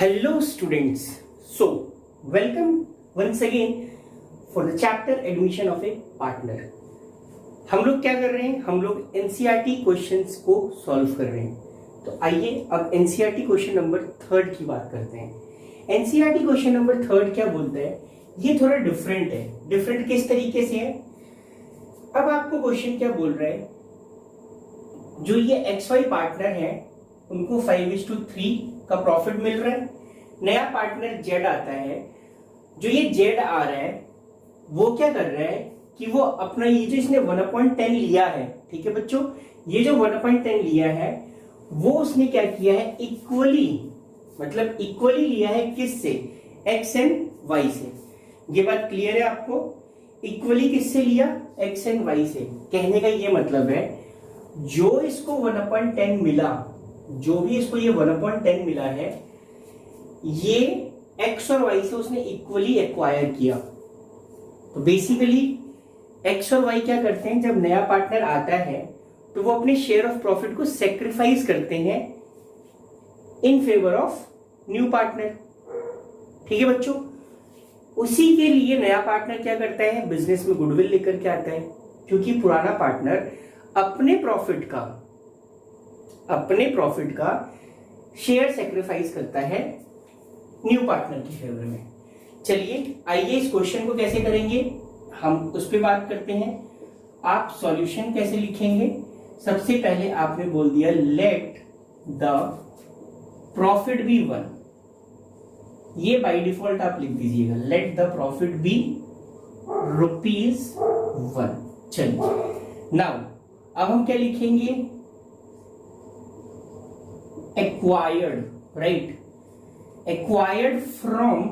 Hello students, so welcome once again for the chapter admission of a partner. हम लोग क्या कर रहे हैं, हम लोग एनसीईआरटी क्वेश्चंस को सॉल्व कर रहे हैं। तो आइए अब एनसीईआरटी क्वेश्चन नंबर 3 की बात करते हैं। एनसीईआरटी क्वेश्चन नंबर 3 क्या बोलता है, ये थोड़ा डिफरेंट है। डिफरेंट किस तरीके से है, अब आपको क्वेश्चन क्या बोल रहा है, जो ये XY पार्टनर है उनको 5:3 का प्रॉफिट मिल रहा है। नया पार्टनर Z आता है, जो ये Z आ रहा है वो क्या कर रहा है कि वो अपना ये जो इसने 1/10 लिया है, ठीक है बच्चों, ये जो 1/10 लिया है वो उसने क्या किया है, इक्वली मतलब इक्वली लिया है किससे, X एंड Y से। ये बात क्लियर है आपको, इक्वली किससे लिया, X एंड Y से। कहने का ये मतलब है जो इसको 1/10 मिला, जो भी इसको ये 1/10 मिला है, ये X और Y से उसने इक्वली एक्वायर किया। तो बेसिकली X और Y क्या करते हैं, जब नया पार्टनर आता है तो वो अपने शेयर ऑफ प्रॉफिट को सेक्रीफाइस करते हैं in favour of new partner. ठीक है बच्चों, उसी के लिए नया पार्टनर क्या करता है, बिजनेस में गुडविल लेकर के आता है, क्योंकि पुराना पार्टनर अपने प्रॉफिट का शेयर सेक्रीफाइस करता है न्यू पार्टनर की फेवर में। चलिए आइए इस क्वेश्चन को कैसे करेंगे हम उस पर बात करते हैं। आप सॉल्यूशन कैसे लिखेंगे, सबसे पहले आपने बोल दिया लेट द प्रॉफिट बी 1, ये बाय डिफॉल्ट आप लिख दीजिएगा, लेट द प्रॉफिट बी ₹1। चलिए नाउ अब हम क्या लिखेंगे, acquired, right, acquired from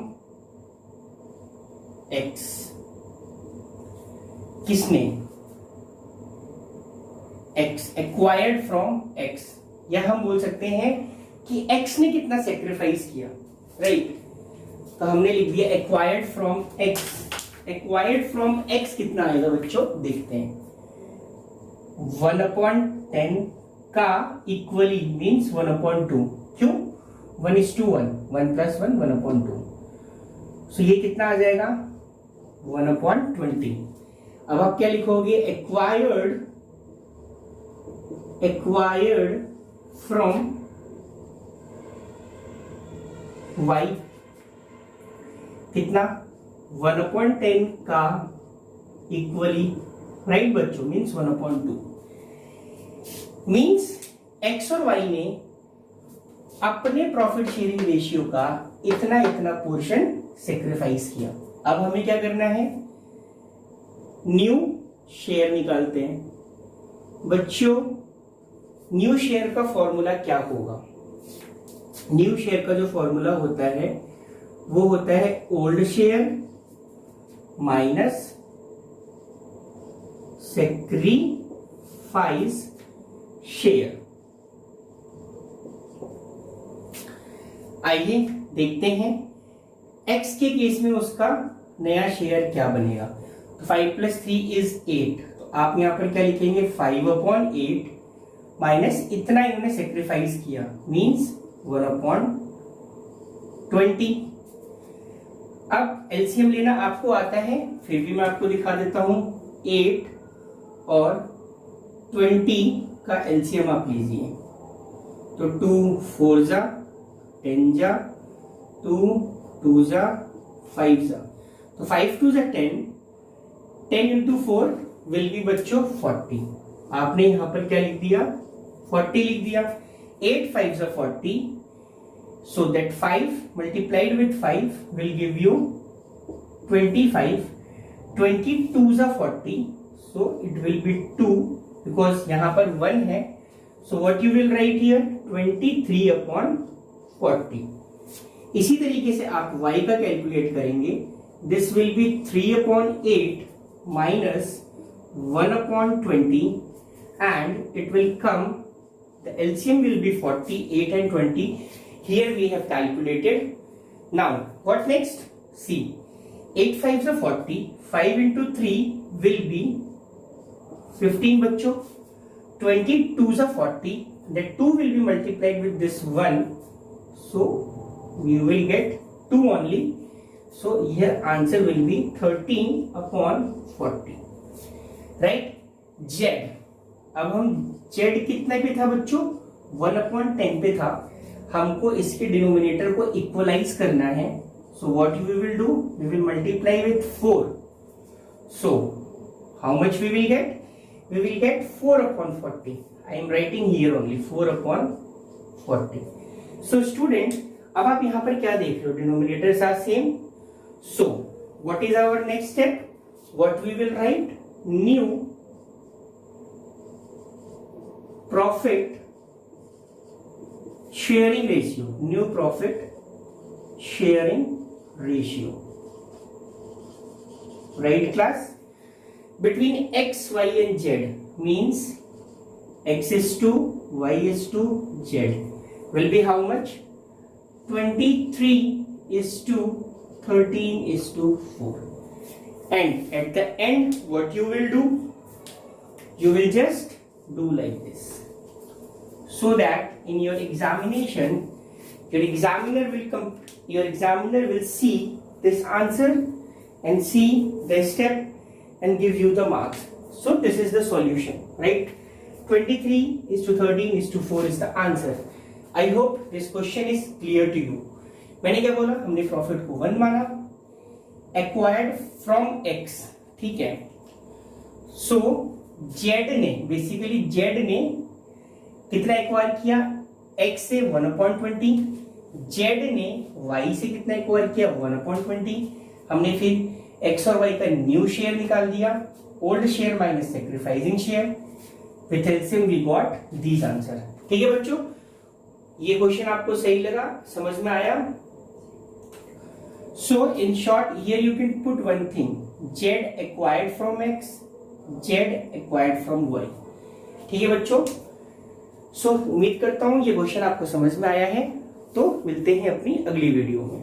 X। किसने, X, एक्वायर्ड फ्रॉम X, या हम बोल सकते हैं कि X ने कितना सेक्रीफाइस किया, राइट। तो हमने लिख दिया acquired from X। Acquired from X कितना आएगा बच्चों, देखते हैं। 1/10 का इक्वली मीन्स 1/2, क्यों, 1:1, 1 + 1 1/2, सो ये कितना आ जाएगा 1/20। अब आप क्या लिखोगे, एक्वायर्ड फ्रॉम Y कितना, 1/10 का इक्वली, राइट बच्चों, मीन्स 1/2। मीन्स X और Y ने अपने प्रॉफिट शेयरिंग रेशियो का इतना पोर्शन सेक्रीफाइस किया। अब हमें क्या करना है, न्यू शेयर निकालते हैं। बच्चों न्यू शेयर का फॉर्मूला क्या होगा, न्यू शेयर का जो फॉर्मूला होता है वो होता है old share minus sacrifice share. आइए देखते हैं X के केस में उसका नया शेयर क्या बनेगा। तो 5 + 3 = 8, तो आप यहां पर क्या लिखेंगे, 5/8 माइनस इतना इन्होंने सेक्रीफाइस किया मींस 1/20। अब एलसीएम लेना आपको आता है, फिर भी मैं आपको दिखा देता हूं। 8 और 20 का एलसीएम आप लीजिए, तो 2 4 जा 10 जा, 2 2 जा 5 जा, तो 5 2 जा 10, 10 × 4 विल बी बच्चों 40। आपने यहां पर क्या लिख दिया, 40 लिख दिया। 8 5 जा 40, so that 5 multiplied with 5 will give you 25। 22 जा 40, so it will be 2 because यहां पर 1 है, so what you will write here, 23/40। इसी तरीके से आप y का कैलकुलेट करेंगे, this will be 3/8 minus 1/20 and it will come, the LCM will be 40, 8 and 20. Here we have calculated. Now what next, see, 8 5 are 40, 5 into 3 will be 15 बच्चों, 22 are 40, that 2 will be multiplied with this 1, so we will get 2 only. So here answer will be 13/40. Right. Z, अब हम Z कितने पे था बच्चों? 1/10 पे था. हमको इसके डिनोमिनेटर को इक्वलाइज करना है. So what we will do? We will multiply with 4. So how much we will get? We will get 4/40. I am writing here only 4/40. So student, अब आप यहाँ पर क्या देख रहे हो? Denominators are same. So what is our next step? What we will write? New profit sharing ratio. New profit sharing ratio. Right class? Between x, y and z means x is to y is to z will be how much? 23 is to 13 is to 4. And at the end what you will do? You will just do like this, so that in your examination your examiner will see this answer and see the step and give you the marks. So this is the solution, right? 23 is to 13 is to 4 is the answer. I hope this question is clear to you. मैंने क्या बोला? हमने profit को 1 माना, acquired from x, ठीक है. सो z ने basically z ने कितना एक्वायर किया? x से 1/20. z ने y से कितना एक्वायर किया? 1/20. हमने फिर x और y का न्यू शेयर निकाल दिया, old share minus sacrificing share. With LCM we got these answer. ठीक है बच्चों, ये क्वेश्चन आपको सही लगा, समझ में आया? So in short here you can put one thing, z acquired from x, z acquired from y. ठीक है बच्चों. सो उम्मीद करता हूं ये क्वेश्चन आपको समझ में आया है. तो मिलते हैं अपनी अगली वीडियो में.